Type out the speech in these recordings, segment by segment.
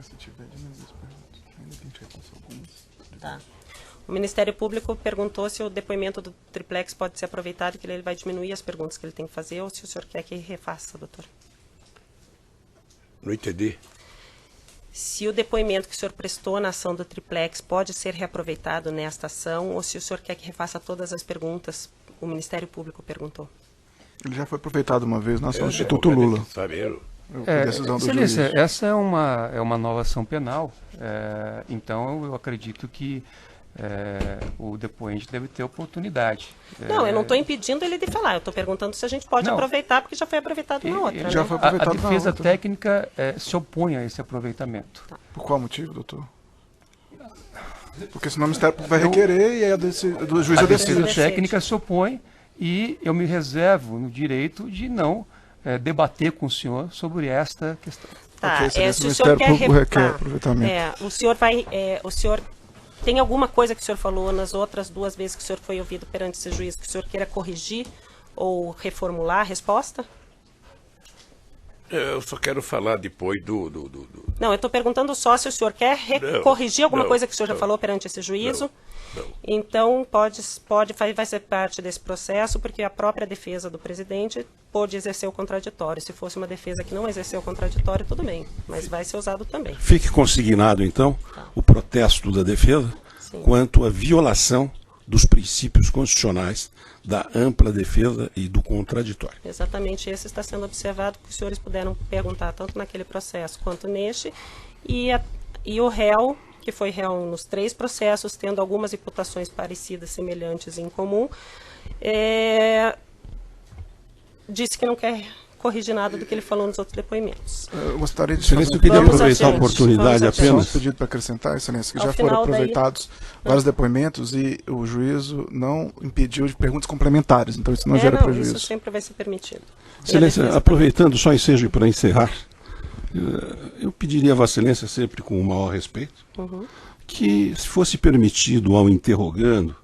Se tiver, diminui as perguntas. Ainda tem que repassar algumas. Tá. O Ministério Público perguntou se o depoimento do triplex pode ser aproveitado, que ele vai diminuir as perguntas que ele tem que fazer, ou se o senhor quer que refaça, doutor. Não entendi. Se o depoimento que o senhor prestou na ação do triplex pode ser reaproveitado nesta ação, ou se o senhor quer que refaça todas as perguntas, o Ministério Público perguntou. Ele já foi aproveitado uma vez na ação do Instituto Lula. Excelência, essa é uma nova ação penal, então eu acredito que o depoente deve ter oportunidade. Não, eu não estou impedindo ele de falar, eu estou perguntando se a gente pode aproveitar, porque já foi aproveitado na outra. Já foi aproveitado a defesa técnica se opõe a esse aproveitamento. Tá. Por qual motivo, doutor? Porque senão o Ministério Público vai requerer e aí do juiz a decide. defesa técnica se opõe e eu me reservo no direito de não debater com o senhor sobre esta questão. Tá, se o senhor quer requer aproveitamento. O senhor tem alguma coisa que o senhor falou nas outras 2 vezes que o senhor foi ouvido perante esse juiz que o senhor queira corrigir ou reformular a resposta? Eu só quero falar depois Não, eu estou perguntando só se o senhor quer corrigir alguma coisa que o senhor já falou perante esse juízo. Não. Então, vai ser parte desse processo, porque a própria defesa do presidente pôde exercer o contraditório. Se fosse uma defesa que não exerceu o contraditório, tudo bem, mas vai ser usado também. Fique consignado, então, o protesto da defesa quanto à violação dos princípios constitucionais da ampla defesa e do contraditório. Exatamente, esse está sendo observado, que os senhores puderam perguntar tanto naquele processo quanto neste, e o réu, que foi réu nos 3 processos, tendo algumas imputações parecidas, semelhantes em comum, disse que não quer corrigir nada do que ele falou nos outros depoimentos. Eu gostaria de Excelência, eu queria aproveitar a oportunidade apenas. Só um pedido para acrescentar, Excelência, que já foram aproveitados vários depoimentos e o juízo não impediu de perguntas complementares, então isso não gera prejuízo. Isso sempre vai ser permitido. Excelência, aproveitando só ensejo para encerrar, eu pediria a Vossa Excelência, sempre com o maior respeito, que se fosse permitido ao interrogando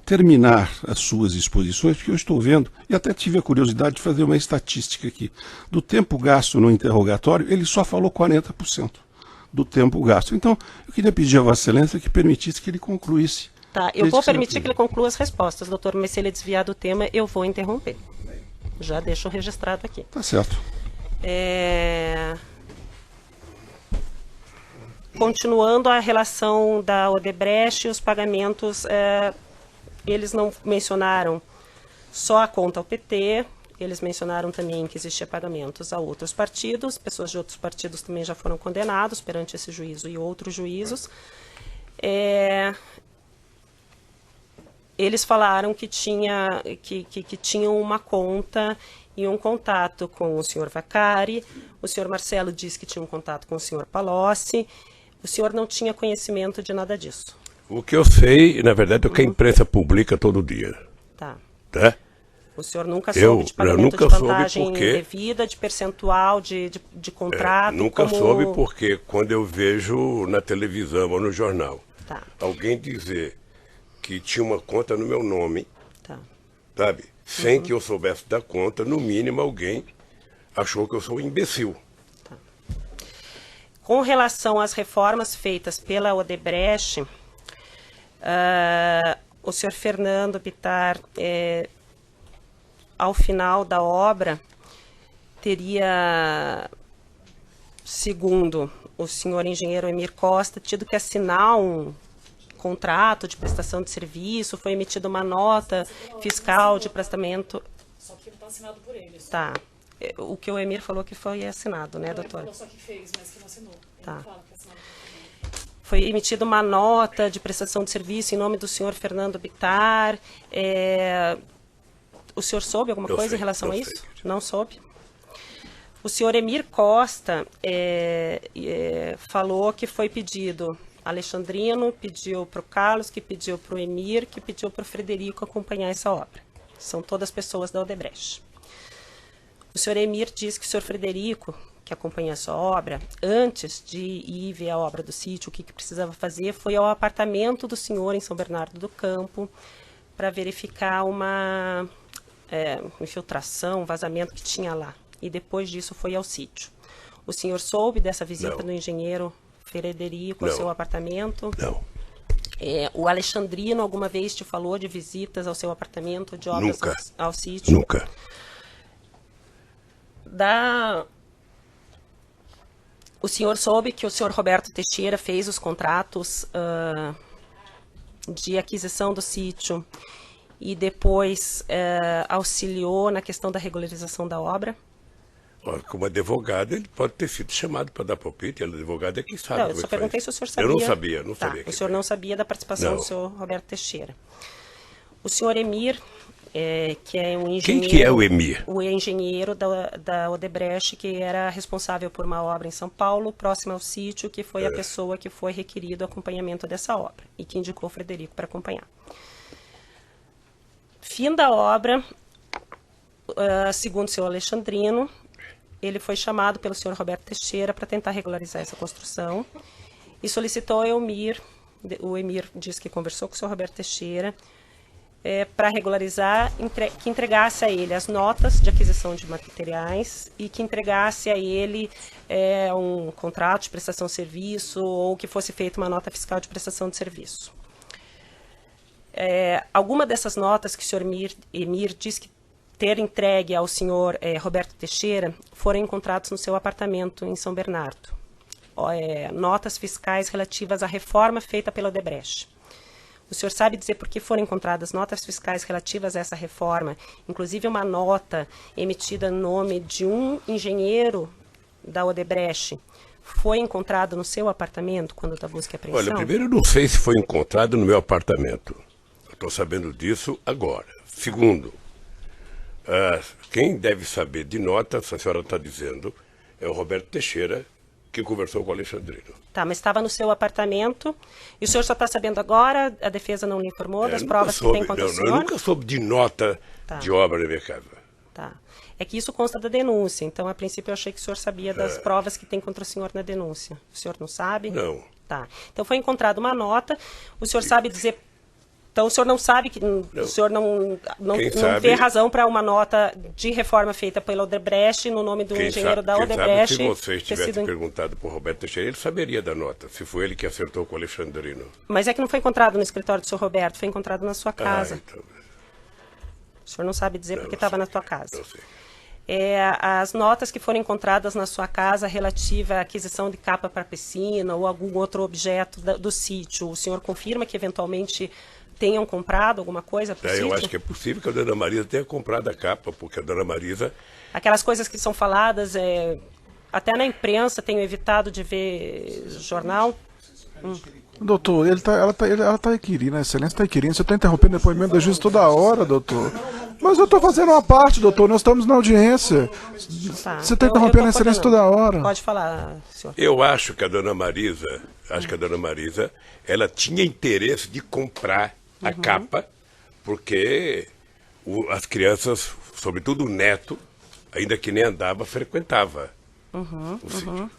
terminar as suas exposições, porque eu estou vendo, e até tive a curiosidade de fazer uma estatística aqui, do tempo gasto no interrogatório, ele só falou 40% do tempo gasto. Então, eu queria pedir a Vossa Excelência que permitisse que ele concluísse. Tá, eu vou permitir que ele conclua as respostas, doutor, mas se ele desviar do tema, eu vou interromper. Já deixo registrado aqui. Tá certo. Continuando a relação da Odebrecht e os pagamentos, eles não mencionaram só a conta ao PT, eles mencionaram também que existia pagamentos a outros partidos, pessoas de outros partidos também já foram condenados perante esse juízo e outros juízos. Eles falaram que tinham uma conta e um contato com o senhor Vacari, o senhor Marcelo disse que tinha um contato com o senhor Palocci, o senhor não tinha conhecimento de nada disso. O que eu sei, na verdade, é o que a imprensa publica todo dia. Tá. O senhor nunca soube de pagamento de vantagem indevida, de percentual, de contrato? Nunca soube porque quando eu vejo na televisão ou no jornal alguém dizer que tinha uma conta no meu nome, sabe? Sem que eu soubesse da conta, no mínimo alguém achou que eu sou um imbecil. Com relação às reformas feitas pela Odebrecht, o senhor Fernando Bittar, ao final da obra, teria, segundo o senhor engenheiro Emir Costa, tido que assinar um contrato de prestação de serviço, foi emitida uma nota fiscal de prestamento. Só que não está assinado por ele. Tá. O que o Emir falou que foi assinado, né, doutora? Ele falou só que fez, mas que não assinou. Tá. Foi emitida uma nota de prestação de serviço em nome do senhor Fernando Bittar. O senhor soube alguma coisa em relação a isso? Não soube? O senhor Emir Costa falou que foi pedido. Alexandrino pediu para o Carlos, que pediu para o Emir, que pediu para o Frederico acompanhar essa obra. São todas pessoas da Odebrecht. O senhor Emir disse que o senhor Frederico, que acompanha a sua obra, antes de ir ver a obra do sítio, o que precisava fazer foi ao apartamento do senhor em São Bernardo do Campo para verificar uma infiltração, vazamento que tinha lá. E depois disso foi ao sítio. O senhor soube dessa visita do engenheiro Frederico, Não. ao seu apartamento? Não. O Alexandrino alguma vez te falou de visitas ao seu apartamento, de obras Nunca. ao sítio? Nunca. O senhor soube que o senhor Roberto Teixeira fez os contratos de aquisição do sítio e depois auxiliou na questão da regularização da obra? Como advogado, ele pode ter sido chamado para dar palpite. O advogado é quem sabe. Não, eu só perguntei se o senhor sabia. Eu não sabia, não tá, sabia. O senhor não sabia da participação do senhor Roberto Teixeira. O senhor Emir, que é um engenheiro... Quem que é o Emir? O engenheiro da Odebrecht, que era responsável por uma obra em São Paulo, próxima ao sítio, que foi a pessoa que foi requerido o acompanhamento dessa obra e que indicou o Frederico para acompanhar. Fim da obra, segundo o senhor Alexandrino, ele foi chamado pelo senhor Roberto Teixeira para tentar regularizar essa construção e solicitou ao Emir, o Emir disse que conversou com o senhor Roberto Teixeira, para regularizar, que entregasse a ele as notas de aquisição de materiais e que entregasse a ele um contrato de prestação de serviço ou que fosse feita uma nota fiscal de prestação de serviço. Alguma dessas notas que o senhor Emir disse que ter entregue ao senhor Roberto Teixeira foram encontrados no seu apartamento em São Bernardo. Notas fiscais relativas à reforma feita pela Odebrecht. O senhor sabe dizer por que foram encontradas notas fiscais relativas a essa reforma, inclusive uma nota emitida no nome de um engenheiro da Odebrecht, foi encontrado no seu apartamento quando da busca e apreensão? Olha, primeiro eu não sei se foi encontrado no meu apartamento. Estou sabendo disso agora. Segundo, quem deve saber de notas, a senhora está dizendo, é o Roberto Teixeira, que conversou com o Alexandrino. Tá, mas estava no seu apartamento e o senhor só está sabendo agora, a defesa não lhe informou das provas que tem contra o senhor? Eu nunca soube de nota de obra na minha casa. Tá. É que isso consta da denúncia, então a princípio eu achei que o senhor sabia das provas que tem contra o senhor na denúncia. O senhor não sabe? Não. Tá. Então foi encontrada uma nota, o senhor sabe dizer... Então o senhor não sabe, o senhor não vê razão para uma nota de reforma feita pela Odebrecht no nome do engenheiro da Odebrecht. Se vocês tivessem perguntado por Roberto Teixeira, ele saberia da nota, se foi ele que acertou com o Alexandrino. Mas é que não foi encontrado no escritório do senhor Roberto, foi encontrado na sua casa. Então... O senhor não sabe dizer porque estava na sua casa. Não sei. As notas que foram encontradas na sua casa relativa à aquisição de capa para piscina ou algum outro objeto do sítio, o senhor confirma que eventualmente tenham comprado alguma coisa para o sítio? Eu acho que é possível que a dona Marisa tenha comprado a capa, porque a dona Marisa... Aquelas coisas que são faladas, até na imprensa, tenho evitado de ver jornal. Doutor, ela está inquirindo, a excelência está inquirindo. Você está interrompendo o depoimento da juíza toda hora, doutor. Mas eu estou fazendo uma parte, doutor. Nós estamos na audiência. Tá. Você está interrompendo a excelência toda hora. Pode falar, senhor. Eu acho que a dona Marisa, ela tinha interesse de comprar a capa, porque as crianças, sobretudo o neto, ainda que nem andava, frequentava o sítio.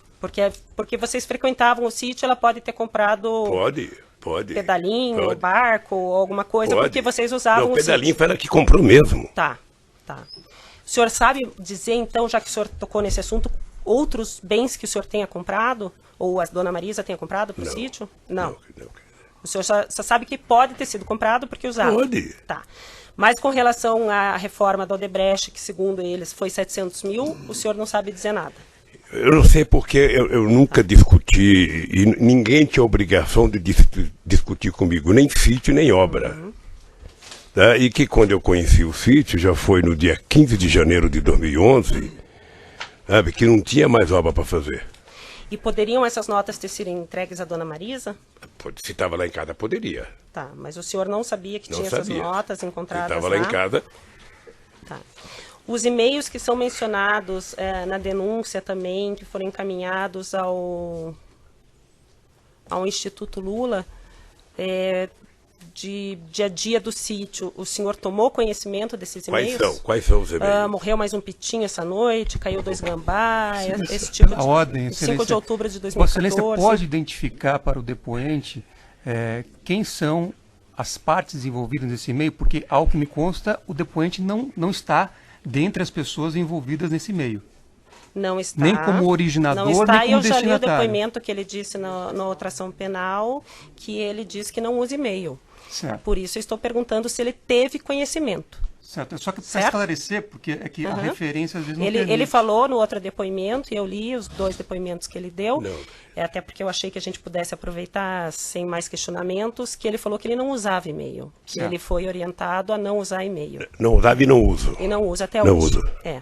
Porque vocês frequentavam o sítio, ela pode ter comprado... Pode. Pedalinho, barco, alguma coisa, porque vocês usavam o pedalinho foi ela que comprou mesmo. Tá. O senhor sabe dizer, então, já que o senhor tocou nesse assunto, outros bens que o senhor tenha comprado? Ou a dona Marisa tenha comprado para o sítio? Não. O senhor só sabe que pode ter sido comprado porque usava? Pode. Tá. Mas com relação à reforma da Odebrecht, que segundo eles foi 700 mil, o senhor não sabe dizer nada? Eu não sei porque eu nunca discuti, e ninguém tinha obrigação de discutir comigo, nem sítio, nem obra. Tá? E que quando eu conheci o sítio, já foi no dia 15 de janeiro de 2011, sabe, que não tinha mais obra para fazer. E poderiam essas notas ter sido entregues à dona Marisa? Se estava lá em casa, poderia. Tá, mas o senhor não sabia que tinha essas notas encontradas lá? Estava lá em casa. Tá. Os e-mails que são mencionados na denúncia também, que foram encaminhados ao Instituto Lula, de dia a dia do sítio, o senhor tomou conhecimento desses e-mails? Quais são os e-mails? Morreu mais um pitinho essa noite, caiu 2 gambá, esse tipo de... A ordem, 5 de outubro de 2014. Vossa Excelência pode identificar para o depoente quem são as partes envolvidas nesse e-mail? Porque, ao que me consta, o depoente não está dentre as pessoas envolvidas nesse e-mail. Não está. Nem como originador, não está, nem e como eu já li o destinatário. depoimento que ele disse na outra ação penal, que ele diz que não usa e-mail. Certo. Por isso eu estou perguntando se ele teve conhecimento. Certo. Só que para Certo? esclarecer, porque é que a referência às vezes não Ele permite. falou no outro depoimento, e eu li os 2 depoimentos que ele deu, Não. até porque eu achei que a gente pudesse aproveitar sem mais questionamentos, que ele falou que ele não usava e-mail, que Certo. ele foi orientado a não usar e-mail. Não usava e não uso. E não usa até Não hoje. uso. É.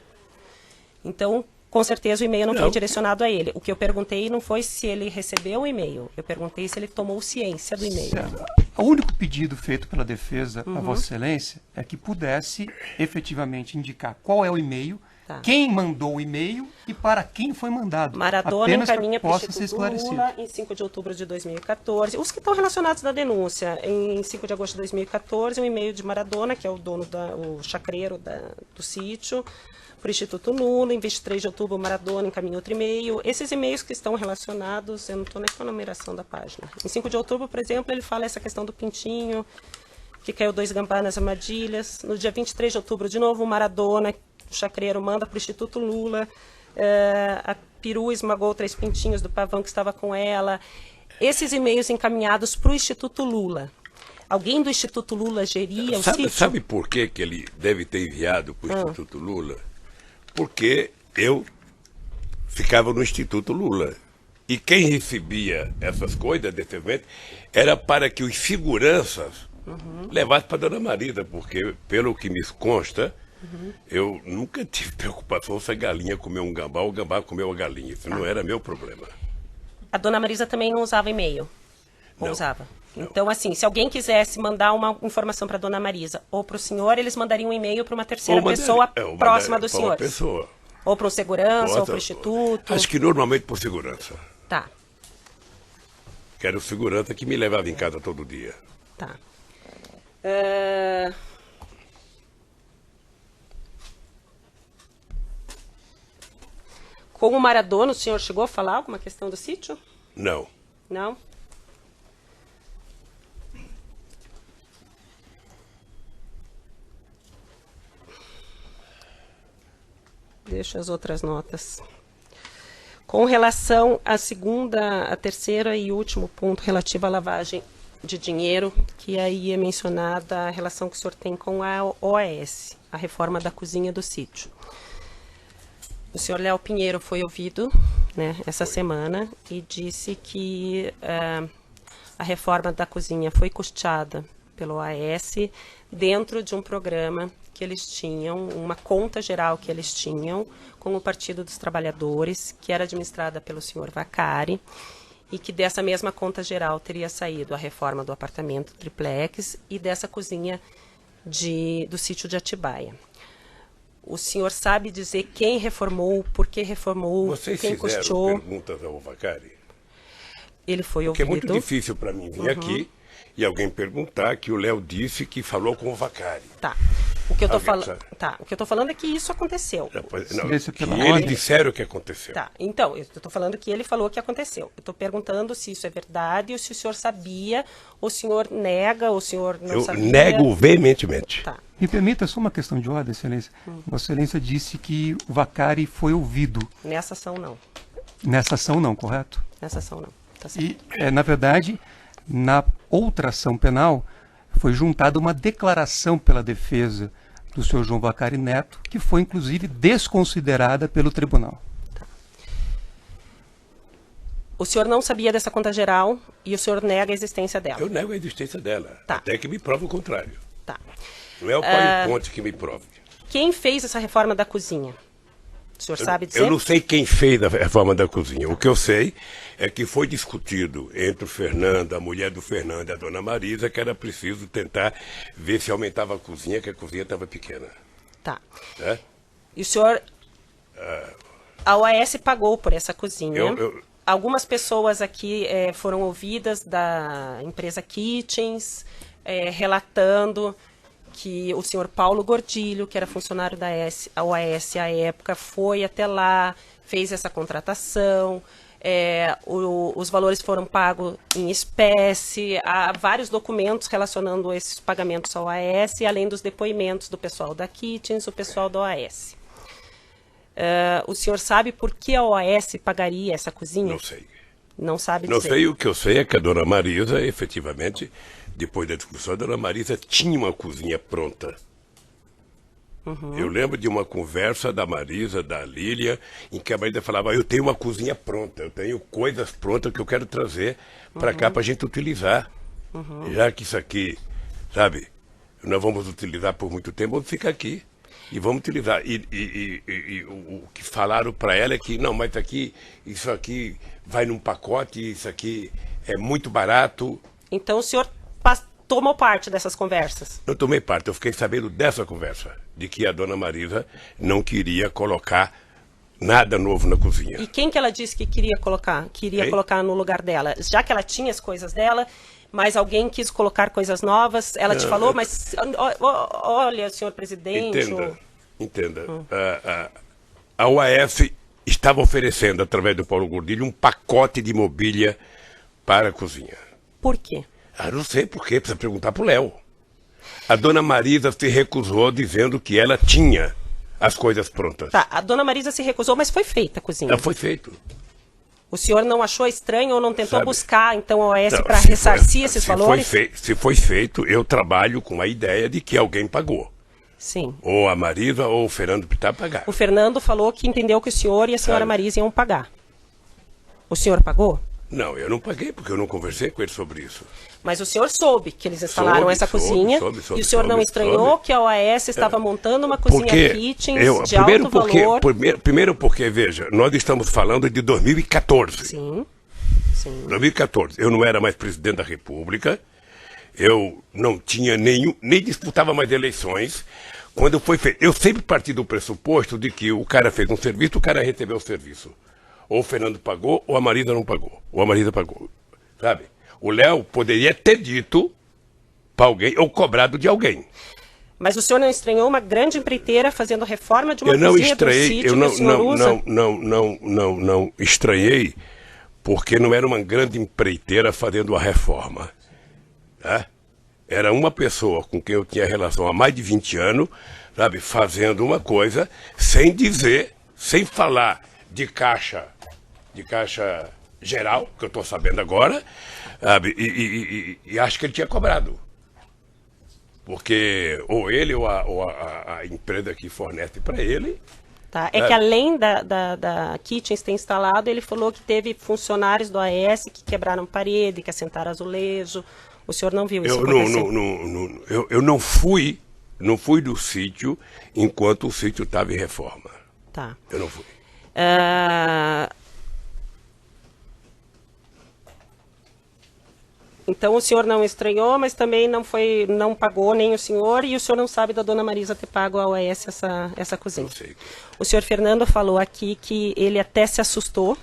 Então, com certeza o e-mail não foi direcionado a ele. O que eu perguntei não foi se ele recebeu o e-mail, eu perguntei se ele tomou ciência do e-mail. Certo. O único pedido feito pela defesa a Vossa Excelência é que pudesse efetivamente indicar qual é o e-mail, Tá. quem mandou o e-mail e para quem foi mandado. Maradona Apenas para encaminha que para o possa ser Instituto esclarecido. Lula em 5 de outubro de 2014. Os que estão relacionados na denúncia, em 5 de agosto de 2014, um e-mail de Maradona, que é o dono, o chacreiro do sítio, para o Instituto Lula. Em 23 de outubro, Maradona encaminha outro e-mail. Esses e-mails que estão relacionados, eu não estou nem com a numeração da página. Em 5 de outubro, por exemplo, ele fala essa questão do pintinho, que caiu 2 gambás nas armadilhas. No dia 23 de outubro, de novo, o Maradona, o chacreiro, manda para o Instituto Lula. A peru esmagou 3 pintinhos do pavão que estava com ela. Esses e-mails encaminhados para o Instituto Lula. Alguém do Instituto Lula geria o sítio? Sabe por que ele deve ter enviado para o Instituto Lula? Porque eu ficava no Instituto Lula. E quem recebia essas coisas, desse evento, era para que os seguranças levassem para a Dona Marisa, porque, pelo que me consta, eu nunca tive preocupação se a galinha comeu um gambá ou o gambá comeu a galinha. Isso não era meu problema. A Dona Marisa também não usava e-mail? Ou Não. usava? Então, assim, se alguém quisesse mandar uma informação para a Dona Marisa ou para o senhor, eles mandariam um e-mail para uma terceira pessoa próxima do senhor? Pessoa. Ou para um segurança, ou para o Outra- instituto? Acho que normalmente por segurança. Tá, Que era o segurança que me levava em casa todo dia. tá. Com o Maradona, o senhor chegou a falar alguma questão do sítio? Não. Não? Deixa as outras notas. Com relação à terceira e último ponto relativo à lavagem de dinheiro, que aí é mencionada a relação que o senhor tem com a OAS, a reforma da cozinha do sítio. O senhor Léo Pinheiro foi ouvido, né, essa semana e disse que a reforma da cozinha foi custeada pelo OAS dentro de um programa que eles tinham, uma conta geral que eles tinham com o Partido dos Trabalhadores, que era administrada pelo senhor Vacari, e que dessa mesma conta geral teria saído a reforma do apartamento triplex e dessa cozinha do sítio de Atibaia. O senhor sabe dizer quem reformou, por que reformou, Vocês quem fizeram custeou? perguntas ao Vacari? Ele foi Porque é ouvido. muito difícil para mim vir aqui e alguém perguntar que o Léo disse que falou com o Vacari. Tá. O que eu tô Alguém falando, sabe? tá. O que eu tô falando é que isso aconteceu. Não, Silêncio que pela eles ordem. disseram que aconteceu. Tá. Então, eu tô falando que ele falou que aconteceu. Eu tô perguntando se isso é verdade ou se o senhor sabia, ou o senhor nega, ou o senhor não Eu sabia. nego veementemente. Tá. Me permita só uma questão de ordem, Excelência. Vossa Excelência disse que o Vacari foi ouvido. Nessa ação não. Nessa ação não, correto? Nessa ação não. Tá certo. E, na verdade, na outra ação penal, foi juntada uma declaração pela defesa do senhor João Vacari Neto, que foi, inclusive, desconsiderada pelo tribunal. O senhor não sabia dessa conta geral e o senhor nega a existência dela. Eu nego a existência dela, Tá. até que me prove o contrário. Tá. Não é o PowerPoint que me prove. Quem fez essa reforma da cozinha? O senhor sabe dizer? Eu não sei quem fez a reforma da cozinha. O que eu sei é que foi discutido entre o Fernando, a mulher do Fernando e a dona Marisa, que era preciso tentar ver se aumentava a cozinha, que a cozinha estava pequena. Tá. Né? E o senhor... A OAS pagou por essa cozinha. Algumas pessoas aqui foram ouvidas da empresa Kitchens, relatando que o senhor Paulo Gordilho, que era funcionário da OAS à época, foi até lá, fez essa contratação, os valores foram pagos em espécie, há vários documentos relacionando esses pagamentos à OAS, além dos depoimentos do pessoal da Kitchens, o pessoal da OAS. O senhor sabe por que a OAS pagaria essa cozinha? Não sei. Não sabe Não dizer. sei, o que eu sei é que a dona Marisa, efetivamente, depois da discussão, a dona Marisa tinha uma cozinha pronta. Eu lembro de uma conversa da Marisa, da Lília, em que a Marisa falava, eu tenho uma cozinha pronta, eu tenho coisas prontas que eu quero trazer para cá para a gente utilizar. Já que isso aqui, sabe, nós vamos utilizar por muito tempo, vamos ficar aqui. E vamos utilizar. E o que falaram para ela é que, não, mas aqui, isso aqui vai num pacote, isso aqui é muito barato. Então o senhor tomou parte dessas conversas? Eu tomei parte, eu fiquei sabendo dessa conversa, de que a dona Marisa não queria colocar nada novo na cozinha. E quem que ela disse que queria colocar? Queria colocar no lugar dela? Já que ela tinha as coisas dela, mas alguém quis colocar coisas novas, ela te falou, mas olha, senhor presidente... Entenda. A OAS estava oferecendo, através do Paulo Gordilho, um pacote de mobília para a cozinha. Por quê? Não sei por quê, precisa perguntar para o Léo. A dona Marisa se recusou dizendo que ela tinha as coisas prontas. Tá, a dona Marisa se recusou, mas foi feita a cozinha. Foi feito. O senhor não achou estranho ou não tentou buscar, então, a OAS Não, para ressarcir esses valores? Se foi feito, eu trabalho com a ideia de que alguém pagou. Sim. Ou a Marisa ou o Fernando Pittar pagaram. O Fernando falou que entendeu que o senhor e a senhora Marisa iam pagar. O senhor pagou? Não, eu não paguei, porque eu não conversei com ele sobre isso. Mas o senhor soube que eles instalaram essa cozinha e o senhor não estranhou que a OAS estava montando uma cozinha kitchen de alto valor? Primeiro porque, veja, nós estamos falando de 2014. Sim. 2014. Eu não era mais presidente da República, eu não tinha nem disputava mais eleições. Quando foi feito, eu sempre parti do pressuposto de que o cara fez um serviço, o cara recebeu o serviço. Ou o Fernando pagou, ou a Marisa não pagou. Ou a Marisa pagou, sabe? O Léo poderia ter dito para alguém, ou cobrado de alguém. Mas o senhor não estranhou uma grande empreiteira fazendo reforma de uma cozinha do sítio que o senhor usa? Não estranhei, porque não era uma grande empreiteira fazendo a reforma. Tá? Era uma pessoa com quem eu tinha relação há mais de 20 anos, sabe, fazendo uma coisa, sem dizer, sem falar de caixa geral, que eu estou sabendo agora, sabe, e acho que ele tinha cobrado. Porque ou ele ou a empresa que fornece para ele... Tá. É que além da Kitchens ter instalado, ele falou que teve funcionários do AES que quebraram parede, que assentaram azulejo. O senhor não viu isso acontecer? Eu não fui do sítio enquanto o sítio estava em reforma. Tá. Eu não fui. Então o senhor não estranhou, mas também não pagou nem o senhor, e o senhor não sabe da dona Marisa ter pago ao OAS essa cozinha. Não sei. O senhor Fernando falou aqui que ele até se assustou,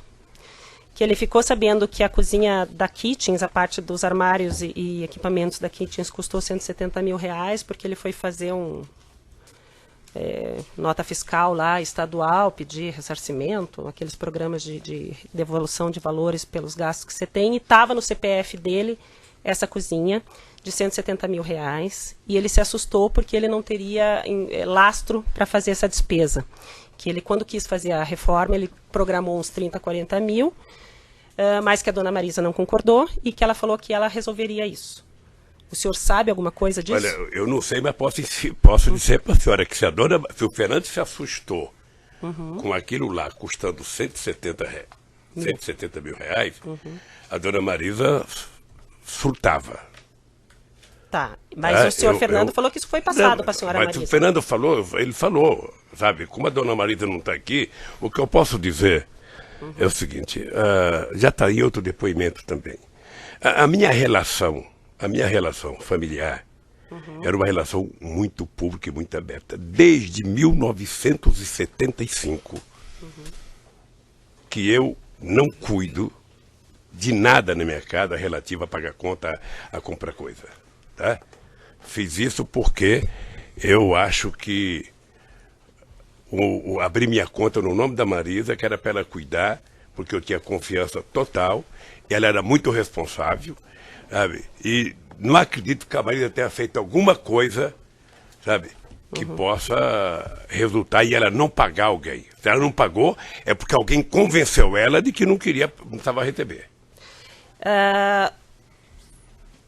que ele ficou sabendo que a cozinha da Kitchens, a parte dos armários e equipamentos da Kitchens, custou R$170 mil, porque ele foi fazer nota fiscal lá, estadual, pedir ressarcimento, aqueles programas de devolução de valores pelos gastos que você tem, e estava no CPF dele essa cozinha de R$170 mil, e ele se assustou porque ele não teria lastro para fazer essa despesa. Que ele, quando quis fazer a reforma, ele programou uns 30, 40 mil, mas que a dona Marisa não concordou e que ela falou que ela resolveria isso. O senhor sabe alguma coisa disso? Olha, eu não sei, mas posso dizer para a senhora que se o Fernando se assustou com aquilo lá custando 170 mil reais, a dona Marisa surtava. Tá, mas o senhor Fernando falou que isso foi passado para a senhora Marisa. Mas o Fernando falou, ele falou, sabe, como a dona Marisa não está aqui, o que eu posso dizer é o seguinte, já está aí outro depoimento também. A minha relação familiar era uma relação muito pública e muito aberta. Desde 1975 que eu não cuido de nada na minha casa relativo a pagar conta, a comprar coisa. Tá? Fiz isso porque eu acho que abri minha conta no nome da Marisa, que era para ela cuidar, porque eu tinha confiança total, ela era muito responsável, sabe? E não acredito que a Marisa tenha feito alguma coisa, sabe, que possa resultar e ela não pagar alguém. Se ela não pagou, é porque alguém convenceu ela de que não precisava receber.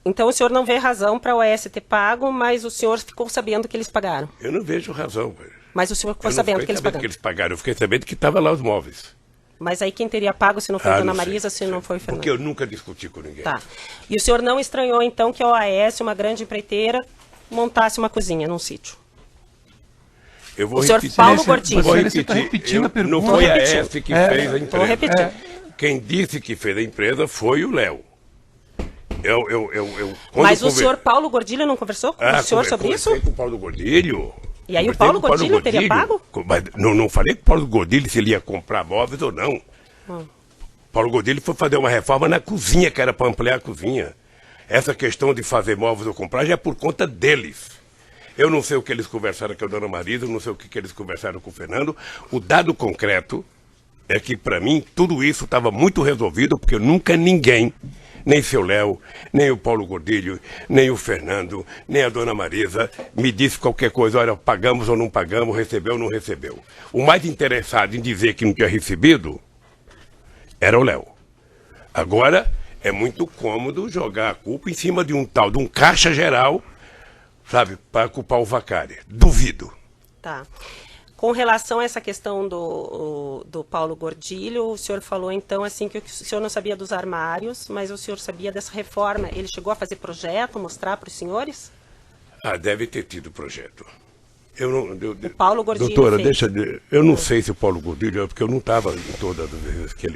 Então o senhor não vê razão para a OAS ter pago, mas o senhor ficou sabendo que eles pagaram. Eu não vejo razão. Mas o senhor ficou sabendo que eles pagaram. Eu fiquei sabendo que estava lá os móveis. Mas aí quem teria pago se não foi a Dona Marisa, se não foi o Fernando? Porque eu nunca discuti com ninguém. Tá. E o senhor não estranhou, então, que a OAS, uma grande empreiteira, montasse uma cozinha num sítio? Eu vou O senhor repetir. Paulo Gordilho. Você está repetindo a pergunta. Não foi a EF que fez a Estou empresa. repetindo. Quem disse que fez a empresa foi o Léo. Mas o senhor Paulo Gordilho não conversou com o senhor sobre isso? Conversei com o Paulo Gordilho. E aí o Paulo Gordilho teria pago? Mas não falei com o Paulo Gordilho se ele ia comprar móveis ou não. Paulo Gordilho foi fazer uma reforma na cozinha, que era para ampliar a cozinha. Essa questão de fazer móveis ou comprar já é por conta deles. Eu não sei o que eles conversaram com a Dona Marisa, eu não sei o que eles conversaram com o Fernando. O dado concreto é que, para mim, tudo isso estava muito resolvido, porque nunca ninguém, nem seu Léo, nem o Paulo Gordilho, nem o Fernando, nem a Dona Marisa, me disse qualquer coisa, olha, pagamos ou não pagamos, recebeu ou não recebeu. O mais interessado em dizer que não tinha recebido era o Léo. Agora, é muito cômodo jogar a culpa em cima de um tal, de um caixa geral, sabe, para culpar o Vaccari. Duvido. Tá. Com relação a essa questão do Paulo Gordilho, o senhor falou então assim que o senhor não sabia dos armários, mas o senhor sabia dessa reforma. Ele chegou a fazer projeto, mostrar para os senhores? Deve ter tido projeto. O Paulo Gordilho doutora, fez. eu não sei se o Paulo Gordilho, porque eu não estava em todas as vezes que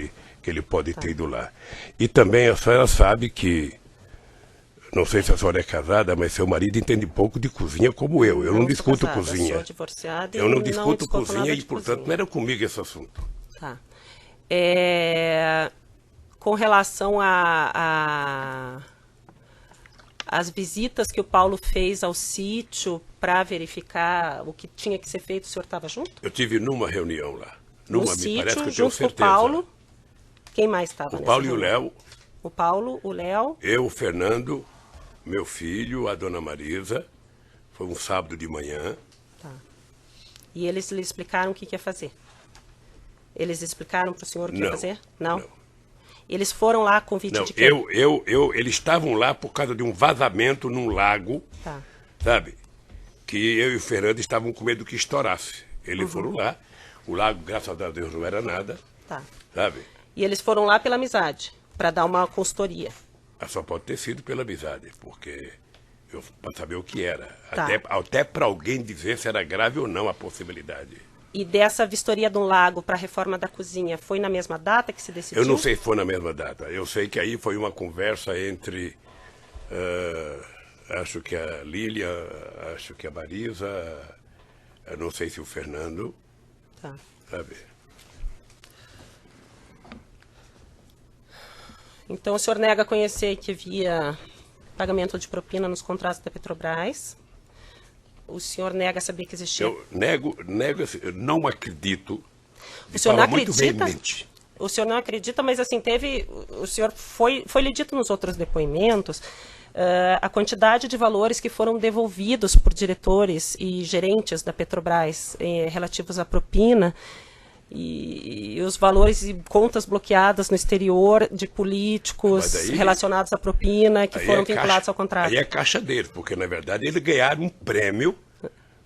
ele pode ter ido lá. E também a senhora sabe que, não sei se a senhora é casada, mas seu marido entende pouco de cozinha como eu. Eu não discuto casada, cozinha. Sou divorciada Eu não discuto cozinha e, de portanto, cozinha. não era comigo esse assunto. Tá. Com relação às visitas que o Paulo fez ao sítio para verificar o que tinha que ser feito, o senhor estava junto? Eu tive numa reunião lá. No Me parece sítio, que eu tenho junto com o certeza. Paulo. Quem mais estava? O Paulo e o Léo, O Paulo, o Léo. eu, o Fernando, meu filho, a Dona Marisa. Foi um sábado de manhã. Tá. E eles lhe explicaram o que ia fazer? Eles explicaram para o senhor o que ia fazer? Não. Eles foram lá a convite Não, de quem? eles estavam lá por causa de um vazamento num lago, Tá. sabe? Que eu e o Fernando estavam com medo que estourasse. Eles foram lá, o lago, graças a Deus, não era nada, Tá. sabe? E eles foram lá pela amizade, para dar uma consultoria. Só pode ter sido pela amizade, porque para saber o que era. Tá. Até para alguém dizer se era grave ou não a possibilidade. E dessa vistoria do lago para a reforma da cozinha, foi na mesma data que se decidiu? Eu não sei se foi na mesma data. Eu sei que aí foi uma conversa entre, acho que a Lília, acho que a Marisa, eu não sei se o Fernando, Tá. sabe? Então o senhor nega conhecer que havia pagamento de propina nos contratos da Petrobras. O senhor nega saber que existia... Eu nego, assim, eu não acredito. O senhor não forma muito acredita? veemente. O senhor não acredita, mas assim, o senhor foi-lhe dito nos outros depoimentos a quantidade de valores que foram devolvidos por diretores e gerentes da Petrobras relativos à propina e os valores e contas bloqueadas no exterior de políticos relacionados à propina que foram vinculados ao contrato. Aí é caixa deles, porque na verdade eles ganharam um prêmio.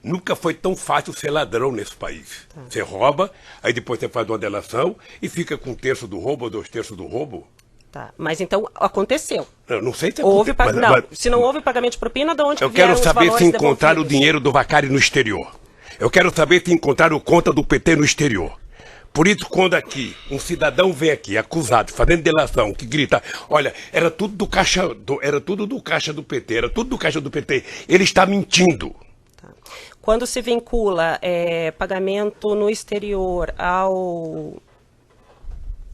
Nunca foi tão fácil ser ladrão nesse país. Tá. Você rouba, aí depois você faz uma delação e fica com 1/3 do roubo ou 2/3 do roubo. Tá, mas então aconteceu. Não sei se houve aconteceu. Se não houve pagamento de propina, de onde eu vieram quero saber os se encontraram o devolvidos? dinheiro do Vaccari no exterior. Eu quero saber se encontraram conta do PT no exterior. Por isso, quando aqui um cidadão vem aqui acusado, fazendo delação, que grita, olha, era tudo do caixa do PT, era tudo do caixa do PT, ele está mentindo. Tá. Quando se vincula pagamento no exterior ao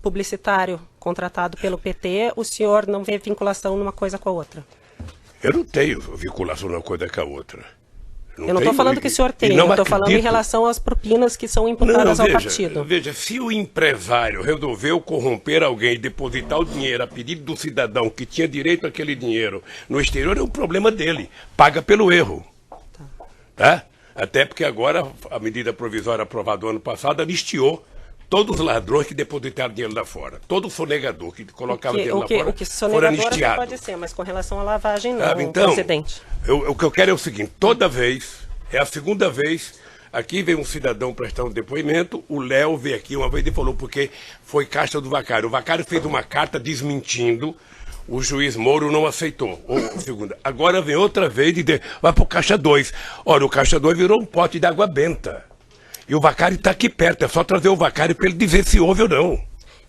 publicitário contratado pelo PT, o senhor não vê vinculação numa coisa com a outra? Eu não tenho vinculação numa coisa com a outra. Eu não estou falando que o senhor tem, eu estou falando em relação às propinas que são imputadas ao partido. Veja, se o empresário resolveu corromper alguém e depositar o dinheiro a pedido do cidadão que tinha direito àquele dinheiro no exterior, é um problema dele. Paga pelo erro. Tá? Até porque agora a medida provisória aprovada no ano passado anistiou todos os ladrões que depositaram dinheiro lá fora. Todo sonegador que colocava dinheiro lá fora O que foram sonegador anistiados. pode ser, mas com relação à lavagem não, Então, presidente. o que eu quero é o seguinte, toda vez, é a segunda vez, aqui vem um cidadão prestar um depoimento, o Léo veio aqui uma vez e falou porque foi caixa do Vacário. O Vacário fez uma carta desmentindo, o juiz Moro não aceitou. Segunda. Agora vem outra vez e vai pro caixa 2. Ora, o caixa 2 virou um pote de água benta. E o Vacário está aqui perto, é só trazer o Vacário para ele dizer se houve ou não.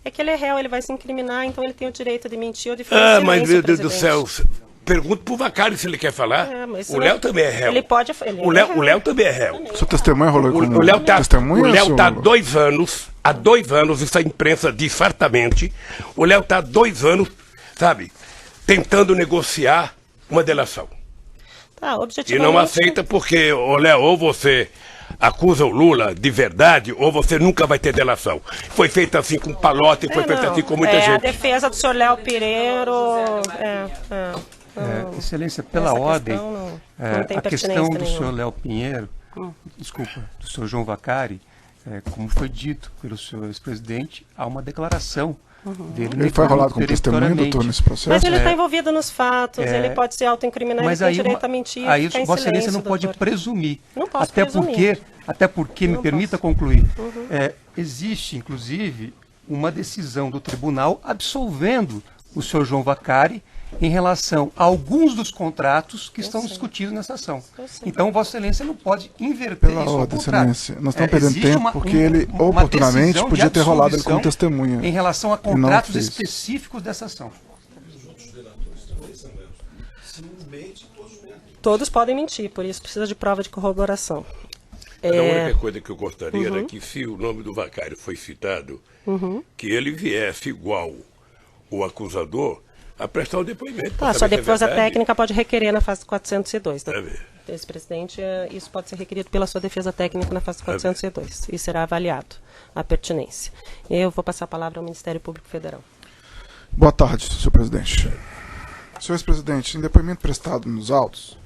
É que ele é réu, ele vai se incriminar, então ele tem o direito de mentir ou de fazer silêncio, mas meu Deus do presidente. céu, pergunto pro Vacário se ele quer falar. Mas O Léo também é réu. Ele pode... O Léo também é réu. Seu testemunha rolou como O Léo tá, testemunha? o Léo senhor? tá há 2 anos, isso a imprensa diz fartamente, o Léo tá há 2 anos, sabe, tentando negociar uma delação. Tá, E objetivamente... não aceita porque, ô Léo, ou você acusa o Lula de verdade, ou você nunca vai ter delação. Foi feito assim com Pallotta e foi feito assim com muita A gente. defesa do senhor Léo Pireiro... Excelência, pela Essa ordem, questão não tem a questão pertinência do nenhuma. senhor Léo Pinheiro, desculpa, do senhor João Vacari, como foi dito pelo senhor ex-presidente, há uma declaração dele. Ele foi rolado como testemunha, doutor, peremptoriamente. nesse processo? Mas ele está envolvido nos fatos, ele pode se autoincriminar, ele Mas tem aí, direito a mentir, aí ficar em Vossa Excelência silêncio, não pode doutor. presumir. Não posso até presumir. porque me permita concluir. Existe, inclusive, uma decisão do tribunal absolvendo o senhor João Vacari em relação a alguns dos contratos que estão discutidos nessa ação. Então, Vossa Excelência não pode inverter Pela isso ao ordem, contrário. Excelência. Nós estamos perdendo Existe tempo porque ele, uma oportunamente, decisão de podia ter rolado ele como absolvição testemunha. em relação a E não contratos fez. específicos dessa ação. Todos podem mentir, por isso precisa de prova de corroboração. A única coisa que eu gostaria era que, se o nome do Vacário foi citado, que ele viesse igual o acusador a prestar o depoimento. pra Tá, saber sua se é defesa verdade. técnica pode requerer na fase 402. Tá? ver. Ex-presidente, isso pode ser requerido pela sua defesa técnica na fase 402 e será avaliado a pertinência. Eu vou passar a palavra ao Ministério Público Federal. Boa tarde, senhor presidente. Senhor ex-presidente, em depoimento prestado nos autos,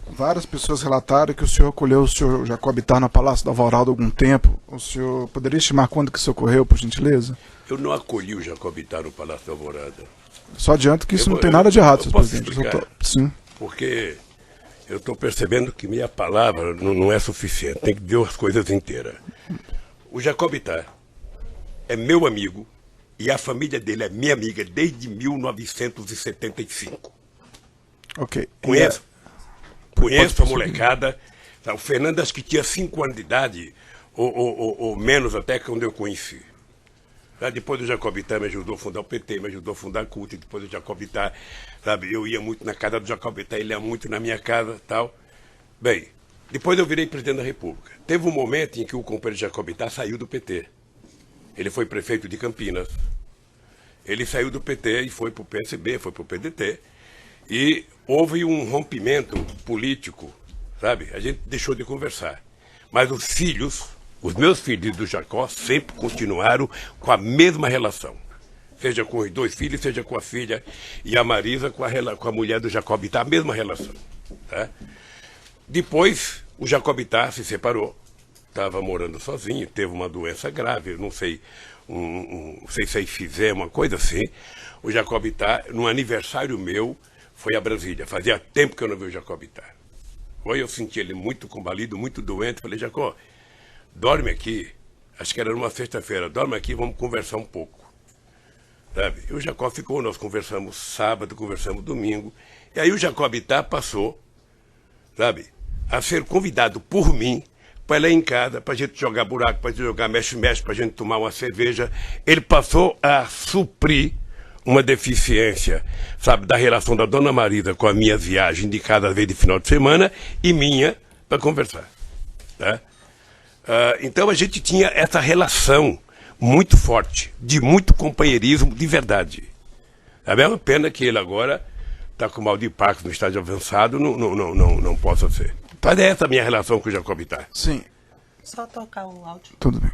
várias pessoas relataram que o senhor acolheu o senhor Jacob Ittar no Palácio do Alvorada há algum tempo. O senhor poderia estimar quando que isso ocorreu, por gentileza? Eu não acolhi o Jacob Ittar no Palácio da Alvorada. Só adianto que isso Eu não tem vou- nada de errado, eu senhor posso presidente. explicar? Sim. Porque eu estou percebendo que minha palavra não é suficiente, tem que dizer as coisas inteiras. O Jacob Ittar é meu amigo e a família dele é minha amiga desde 1975. Ok. Conheço a prosseguir. molecada. O Fernando acho que tinha 5 anos de idade, ou menos até, quando eu conheci. Depois do Jacob Ittar me ajudou a fundar o PT, me ajudou a fundar a CUT, depois do Jacob Ittar, sabe, eu ia muito na casa do Jacob Ittar, ele ia muito na minha casa e tal. Bem, depois eu virei presidente da República. Teve um momento em que o companheiro Jacob Ittar saiu do PT. Ele foi prefeito de Campinas. Ele saiu do PT e foi para o PSB, foi para o PDT. E houve um rompimento político, sabe? A gente deixou de conversar. Mas os meus filhos do Jacó sempre continuaram com a mesma relação. Seja com os 2 filhos, seja com a filha e a Marisa com a mulher do Jacob Ittar, a mesma relação. Tá? Depois, o Jacob Ittar se separou, estava morando sozinho, teve uma doença grave, não sei, não sei se fizer uma coisa assim. O Jacob Ittar, no aniversário meu, foi a Brasília. Fazia tempo que eu não vi o Jacob Ittar. Foi, eu senti ele muito combalido, muito doente. Falei, Jacó, dorme aqui. Acho que era numa sexta-feira. Dorme aqui, vamos conversar um pouco. Sabe? E o Jacó ficou, nós conversamos sábado, conversamos domingo. E aí o Jacob Ittar passou, sabe, a ser convidado por mim para ir lá em casa, para a gente jogar buraco, para a gente jogar mexe-mexe, para a gente tomar uma cerveja. Ele passou a suprir uma deficiência, sabe, da relação da dona Marisa com a minha viagem de cada vez de final de semana e minha para conversar. Tá? Então a gente tinha essa relação muito forte, de muito companheirismo de verdade. É a mesma pena que ele agora está com mal de Parkinson no estágio avançado, não possa ser. Mas é essa a minha relação com o Jacob Ittar. Sim, Só tocar o áudio. tudo bem.